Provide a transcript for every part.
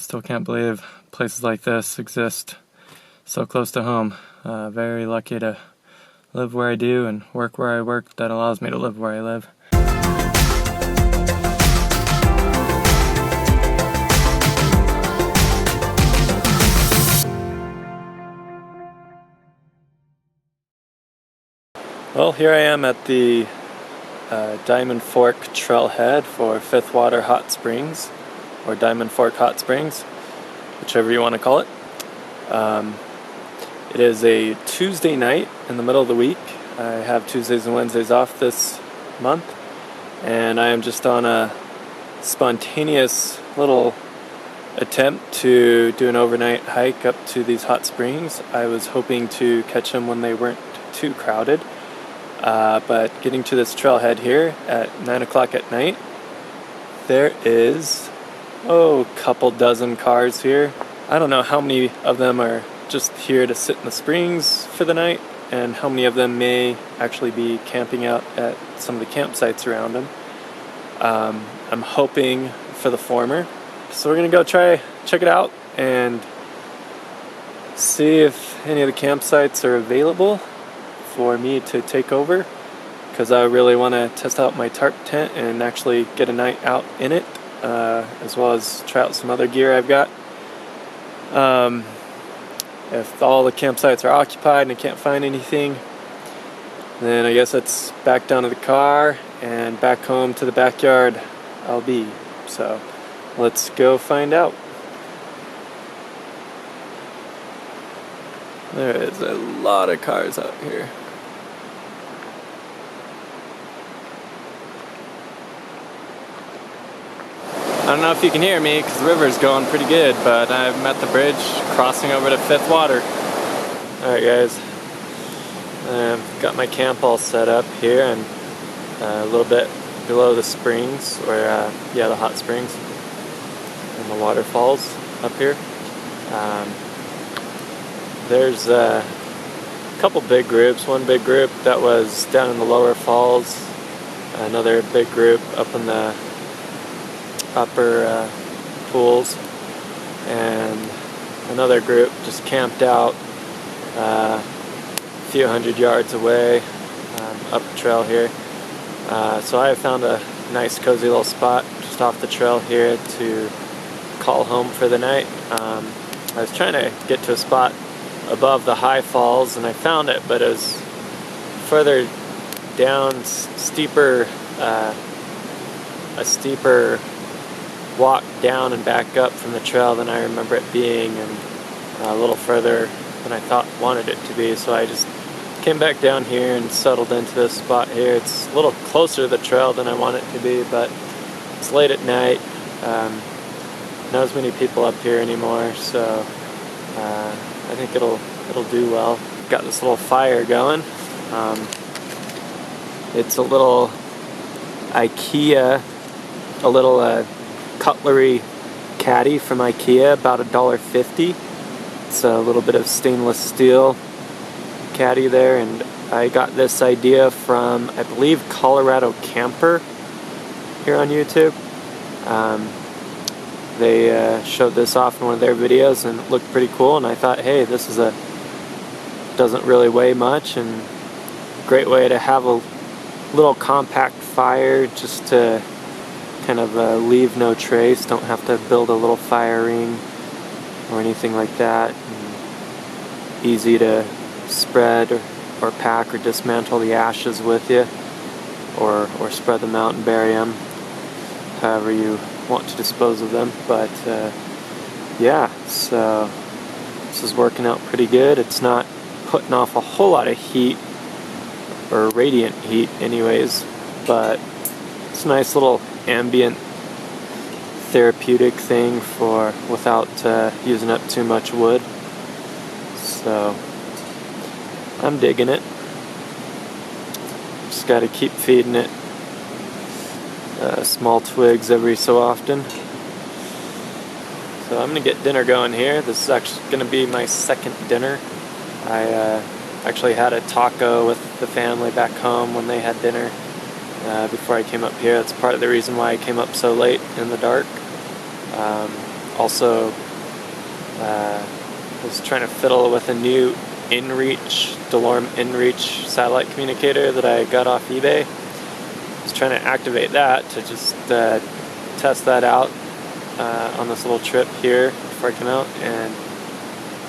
Still can't believe places like this exist so close to home. Very lucky to live where I do and work where I work. That allows me to live where I live. Well, here I am at the Diamond Fork trailhead for Fifth Water Hot Springs, or Diamond Fork Hot Springs, whichever you want to call it. It is a Tuesday night in the middle of the week. I have Tuesdays and Wednesdays off this month, and I am just on a spontaneous little attempt to do an overnight hike up to these hot springs. I was hoping to catch them when they weren't too crowded. But getting to this trailhead here at 9 o'clock at night, there is, a couple dozen cars here. I don't know how many of them are just here to sit in the springs for the night, and how many of them may actually be camping out at some of the campsites around them. I'm hoping for the former. So we're going to go check it out and see if any of the campsites are available for me to take over, because I really want to test out my tarp tent and actually get a night out in it, as well as try out some other gear I've got. If all the campsites are occupied and I can't find anything, then I guess it's back down to the car and back home to the backyard I'll be. So let's go find out. There is a lot of cars out here. I don't know if you can hear me because the river's going pretty good, but I'm at the bridge crossing over to Fifth Water. Alright guys, I've got my camp all set up here and a little bit below the springs, or the hot springs and the waterfalls up here. There's a couple big groups. One big group that was down in the lower falls, another big group up in the upper pools, and another group just camped out a few hundred yards away up the trail here. So I found a nice cozy little spot just off the trail here to call home for the night. I was trying to get to a spot above the high falls, and I found it, but it was further down, a steeper walk down and back up from the trail than I remember it being, and a little further than I wanted it to be. So I just came back down here and settled into this spot here. It's a little closer to the trail than I want it to be, but it's late at night. Not as many people up here anymore, so I think it'll do well. Got this little fire going. It's a little IKEA, a little cutlery caddy from IKEA, about $1.50. It's a little bit of stainless steel caddy there, and I got this idea from, I believe, Colorado Camper here on YouTube. They showed this off in one of their videos and it looked pretty cool, and I thought, hey, this is doesn't really weigh much, and great way to have a little compact fire just to kind of leave no trace. Don't have to build a little fire ring or anything like that. And easy to spread or pack or dismantle the ashes with you, or spread them out and bury them however you want to dispose of them. But yeah, so this is working out pretty good. It's not putting off a whole lot of heat, or radiant heat anyways, but it's a nice little ambient therapeutic thing without using up too much wood. So I'm digging it. Just got to keep feeding it small twigs every so often. So I'm going to get dinner going here. This is actually going to be my second dinner. I actually had a taco with the family back home when they had dinner before I came up here. That's part of the reason why I came up so late in the dark. Also was trying to fiddle with a new DeLorme inReach satellite communicator that I got off eBay. I was trying to activate that to just test that out on this little trip here before I came out, and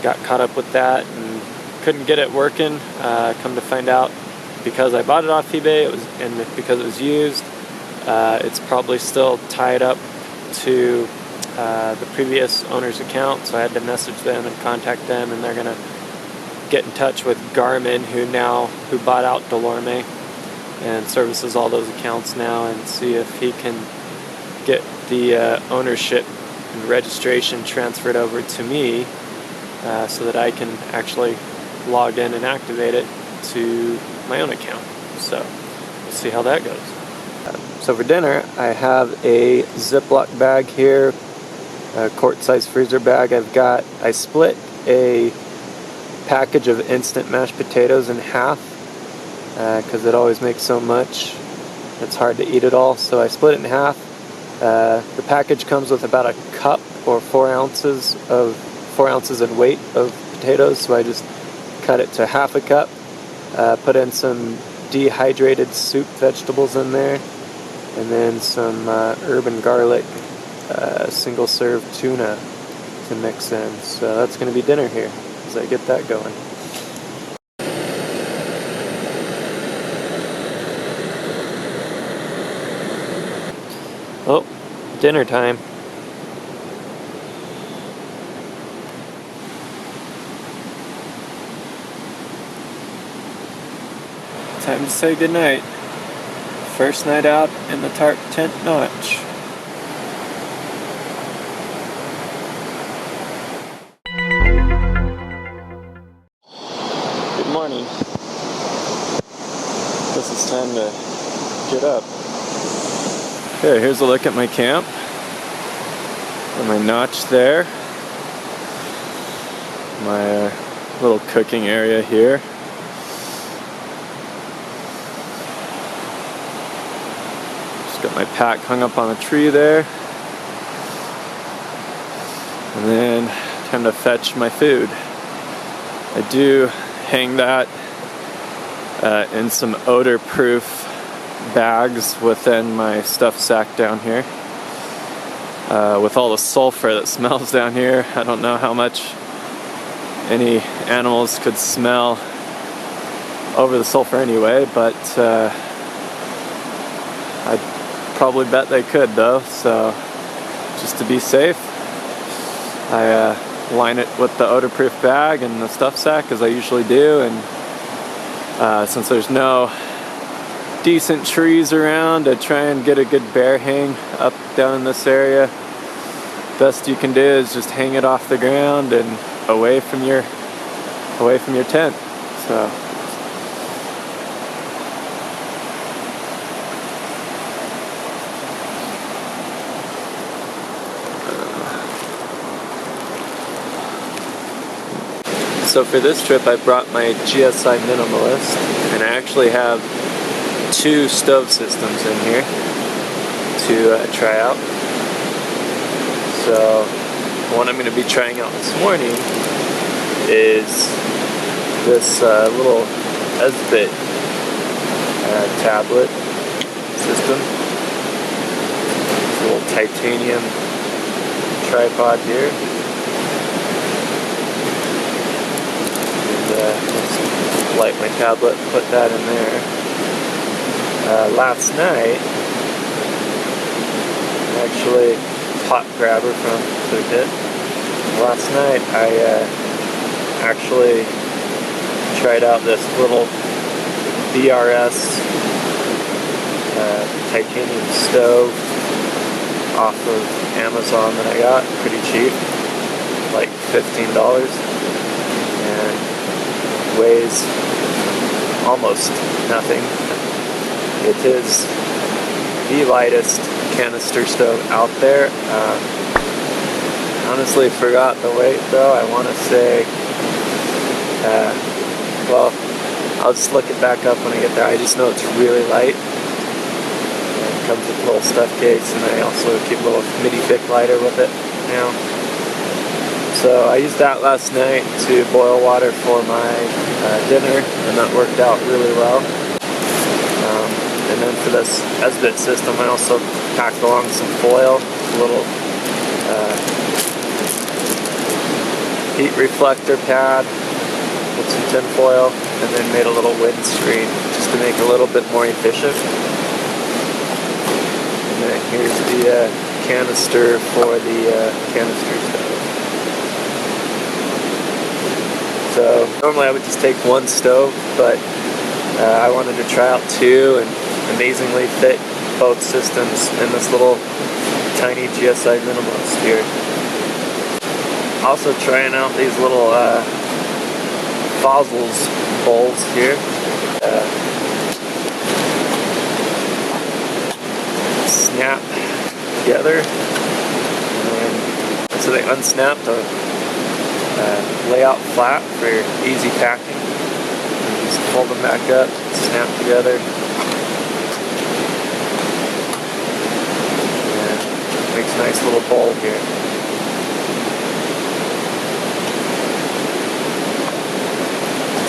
got caught up with that and couldn't get it working. Come to find out, because I bought it off eBay, because it was used, it's probably still tied up to the previous owner's account, so I had to message them and contact them, and they're gonna get in touch with Garmin, who bought out DeLorme and services all those accounts now, and see if he can get the ownership and registration transferred over to me, so that I can actually log in and activate it to my own account. So we'll see how that goes. So for dinner, I have a Ziploc bag here, a quart-sized freezer bag. I split a package of instant mashed potatoes in half, because it always makes so much. It's hard to eat it all, so I split it in half. The package comes with about a cup or 4 ounces in weight of potatoes, so I just cut it to half a cup, put in some dehydrated soup vegetables in there, and then some herb and garlic single serve tuna to mix in. So that's going to be dinner here as I get that going. Oh, dinner time. Time to say goodnight. First night out in the Tarptent Notch. Good morning. Guess it's time to get up. Okay, here's a look at my camp. And my notch there. My little cooking area here. Got my pack hung up on a tree there, and then time to fetch my food. I do hang that in some odor-proof bags within my stuffed sack down here. With all the sulfur that smells down here, I don't know how much any animals could smell over the sulfur anyway, but I probably bet they could though, so just to be safe, I line it with the odor-proof bag and the stuff sack, as I usually do, and since there's no decent trees around to try and get a good bear hang up down in this area, best you can do is just hang it off the ground and away from your tent. So So for this trip I brought my GSI Minimalist, and I actually have 2 stove systems in here to try out. So the one I'm going to be trying out this morning is this little Esbit tablet system. It's a little titanium tripod here. Let's light my tablet, put that in there. Last night, actually, pot grabber from Tarptent. Last night I actually tried out this little BRS titanium stove off of Amazon that I got pretty cheap, like $15, and weighs almost nothing. It is the lightest canister stove out there. Honestly forgot the weight though. I want to say, well, I'll just look it back up when I get there. I just know it's really light. It comes with a little stuff case, and I also keep a little mini Bic lighter with it now. So I used that last night to boil water for my dinner, and that worked out really well. And then for this S-bit system, I also packed along some foil, a little heat reflector pad with some tin foil, and then made a little windscreen just to make it a little bit more efficient. And then here's the canister for the canister stove. So normally I would just take one stove, but I wanted to try out two and amazingly fit both systems in this little tiny GSI minimalist here. Also trying out these little fossils bowls here. Snap together, and so they unsnap to lay out flat for easy packing. And just fold them back up, snap together. And makes a nice little bowl here.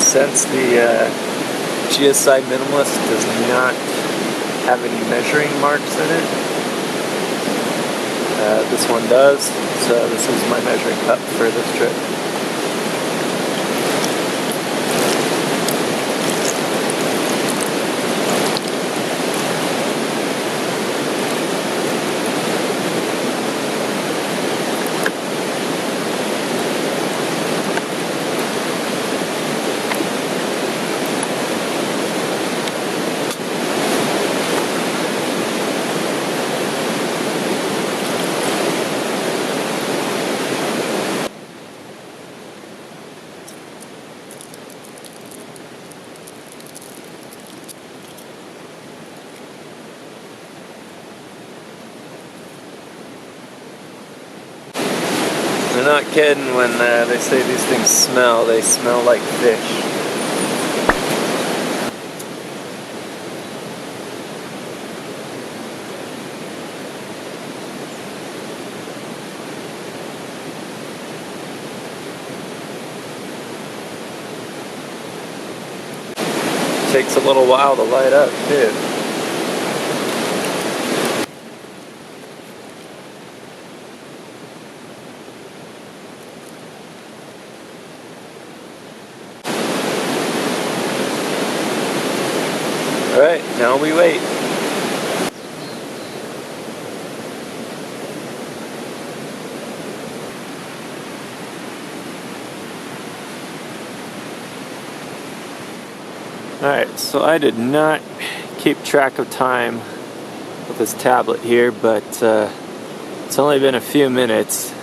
Since the GSI Minimalist does not have any measuring marks in it, this one does, so this is my measuring cup for this trip. They're not kidding when they say these things smell. They smell like fish. Takes a little while to light up too. Alright, now we wait. Alright, so I did not keep track of time with this tablet here, but it's only been a few minutes,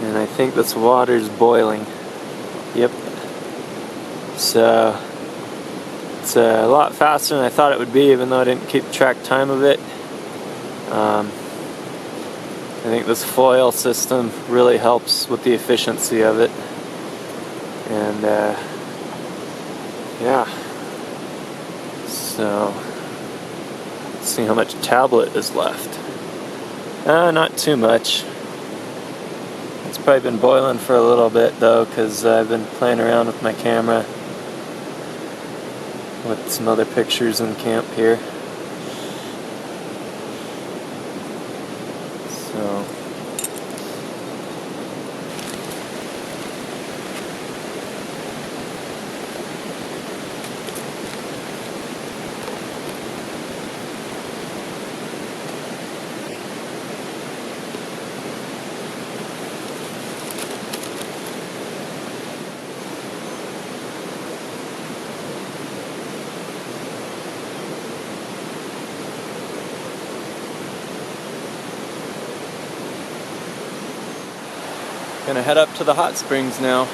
and I think this water's boiling. Yep. So it's a lot faster than I thought it would be, even though I didn't keep track time of it. I think this foil system really helps with the efficiency of it. And yeah. So let's see how much tablet is left. Not too much. It's probably been boiling for a little bit though, because I've been playing around with my camera with some other pictures in camp here. So gonna head up to the hot springs now.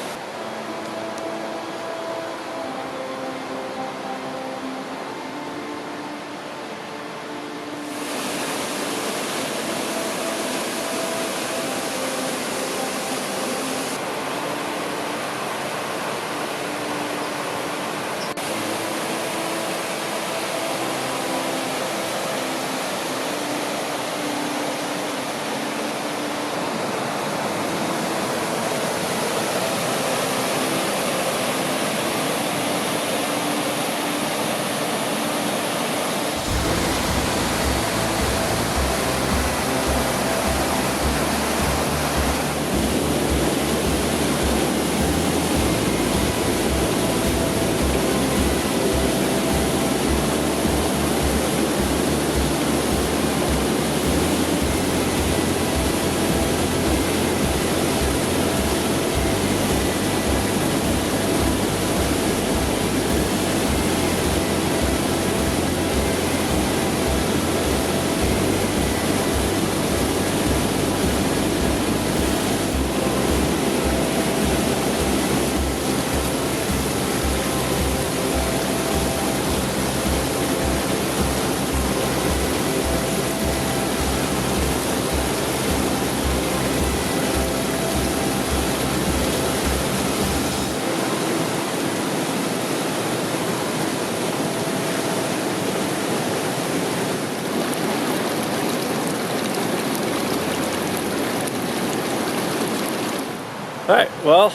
Alright, well,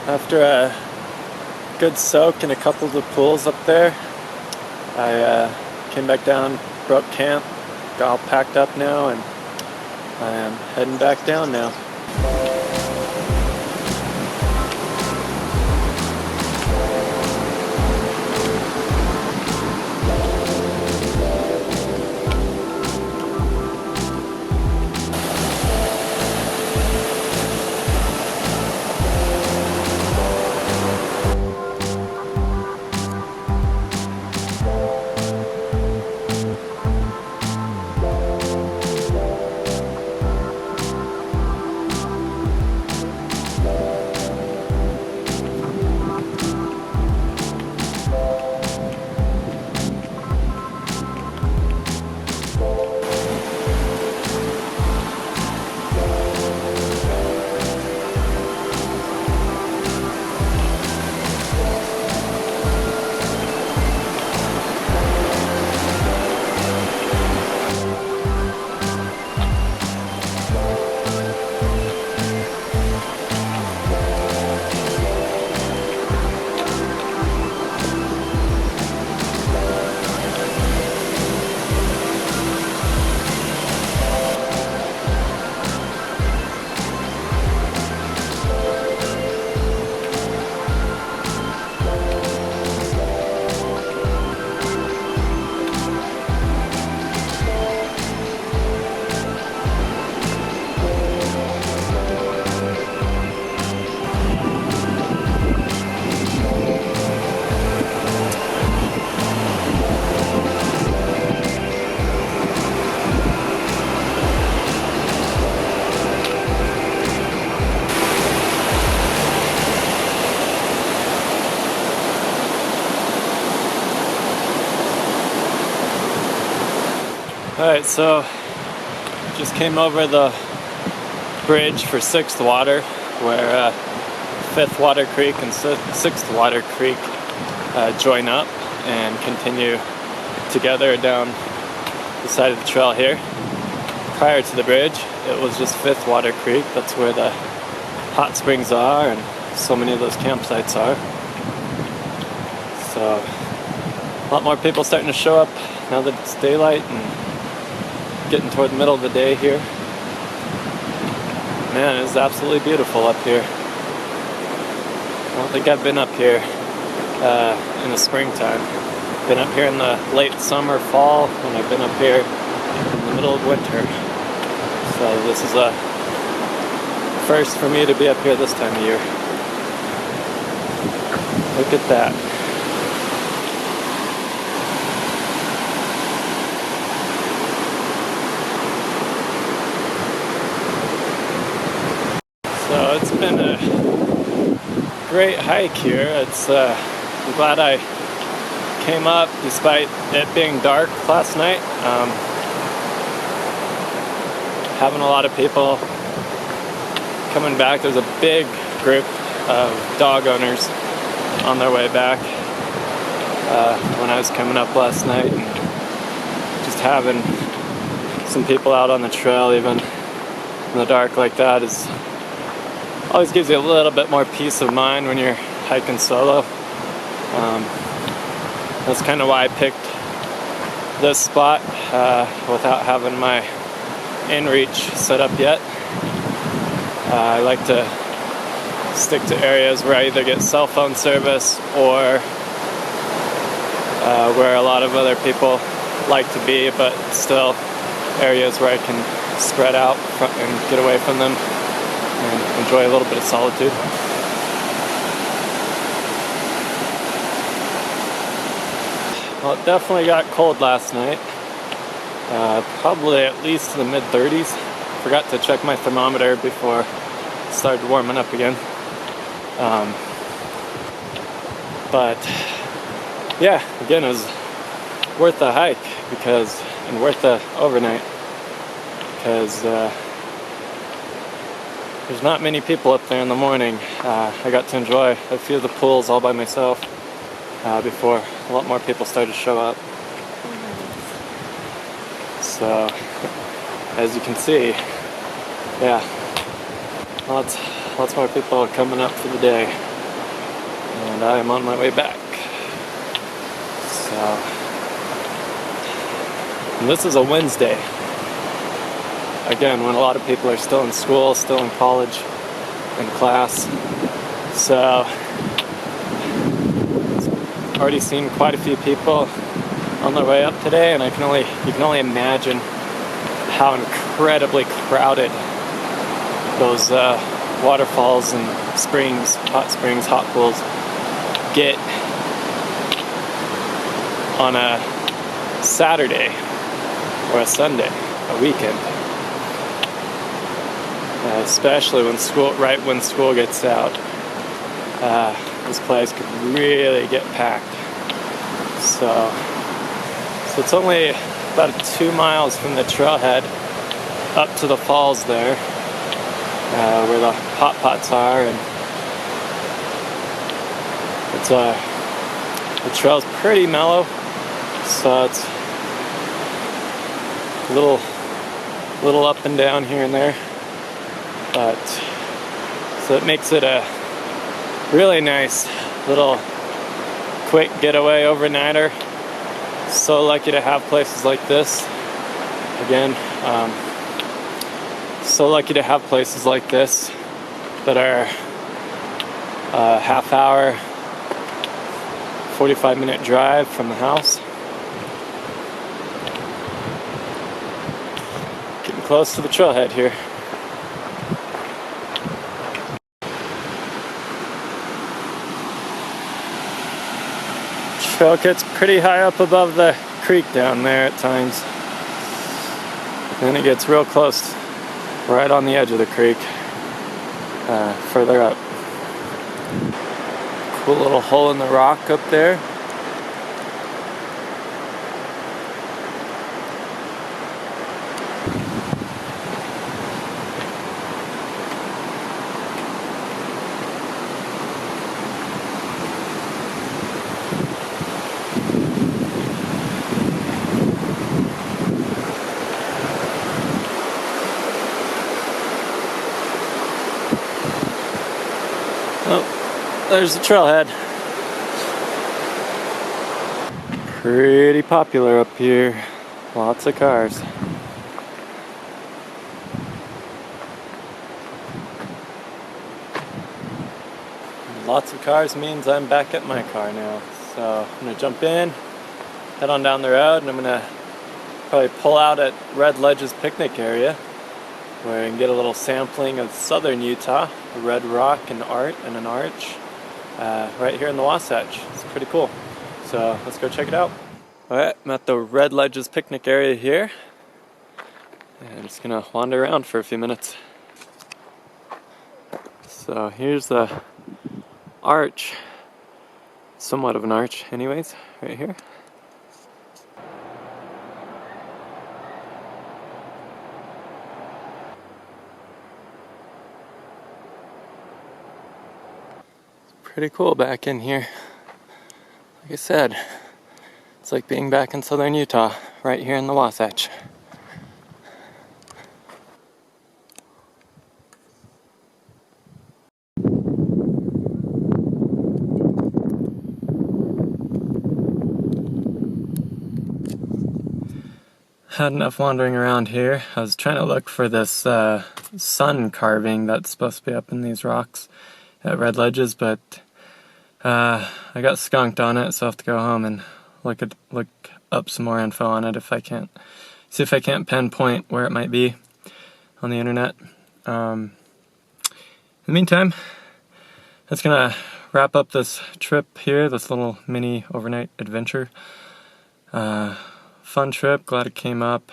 after a good soak in a couple of the pools up there, I came back down, broke camp, got all packed up now, and I am heading back down now. Alright, so just came over the bridge for 6th Water, where 5th Water Creek and 6th Water Creek join up and continue together down the side of the trail here. Prior to the bridge, it was just 5th Water Creek. That's where the hot springs are and so many of those campsites are. So a lot more people starting to show up now that it's daylight and getting toward the middle of the day here. Man, it's absolutely beautiful up here. I don't think I've been up here in the springtime. Been up here in the late summer, fall, and I've been up here in the middle of winter. So this is a first for me to be up here this time of year. Look at that. So it's been a great hike here. I'm glad I came up despite it being dark last night. Having a lot of people coming back. There's a big group of dog owners on their way back when I was coming up last night, and just having some people out on the trail even in the dark like that is always gives you a little bit more peace of mind when you're hiking solo. That's kind of why I picked this spot without having my inReach set up yet. I like to stick to areas where I either get cell phone service or where a lot of other people like to be, but still areas where I can spread out and get away from them and enjoy a little bit of solitude. Well, it definitely got cold last night. Probably at least in the mid-30s. Forgot to check my thermometer before it started warming up again. But yeah, again, it was worth the hike and worth the overnight because there's not many people up there in the morning. I got to enjoy a few of the pools all by myself before a lot more people started to show up. So, as you can see, yeah, lots lots more people are coming up for the day, and I am on my way back. So, and this is a Wednesday. Again, when a lot of people are still in school, still in college, in class. So, I've already seen quite a few people on their way up today, and you can only imagine how incredibly crowded those waterfalls and springs, hot pools get on a Saturday or a Sunday, a weekend. Especially right when school gets out, this place could really get packed. So it's only about 2 miles from the trailhead up to the falls there, where the hot pots are, and the trail's pretty mellow, so it's a little up and down here and there, but so it makes it a really nice little quick getaway overnighter. So lucky to have places like this. Again, so lucky to have places like this that are a half hour, 45-minute drive from the house. Getting close to the trailhead here. Trail gets pretty high up above the creek down there at times. Then it gets real close, right on the edge of the creek, further up. Cool little hole in the rock up there. Oh, there's the trailhead. Pretty popular up here. Lots of cars. Lots of cars means I'm back at my car now. So I'm gonna jump in, head on down the road, and I'm gonna probably pull out at Red Ledge's picnic area, where I can get a little sampling of southern Utah, a red rock and an arch, right here in the Wasatch. It's pretty cool. So let's go check it out. Alright, I'm at the Red Ledge's picnic area here. And I'm just gonna wander around for a few minutes. So here's the arch, somewhat of an arch anyways, right here. Pretty cool back in here. Like I said, it's like being back in southern Utah, right here in the Wasatch. Had enough wandering around here. I was trying to look for this sun carving that's supposed to be up in these rocks at Red Ledges, but I got skunked on it, so I have to go home and look up some more info on it see if I can't pinpoint where it might be on the internet. In the meantime, that's gonna wrap up this trip here, this little mini overnight adventure. Fun trip, glad it came up.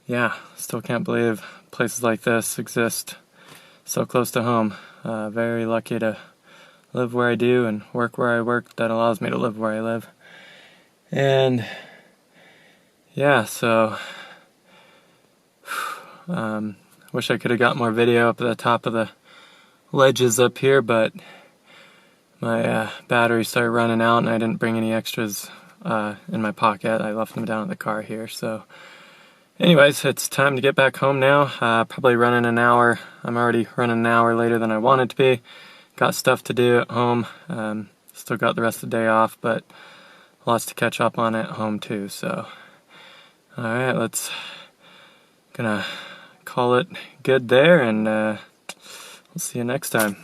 Yeah, still can't believe places like this exist so close to home. Very lucky to live where I do and work where I work. That allows me to live where I live. And yeah, so wish I could have got more video up at the top of the ledges up here, but my battery started running out and I didn't bring any extras in my pocket. I left them down at the car here. So Anyways, it's time to get back home now. Probably running an hour. I'm already running an hour later than I wanted to be. Got stuff to do at home. Still got the rest of the day off, but lots to catch up on at home too. So, all right, gonna call it good there, and we'll see you next time.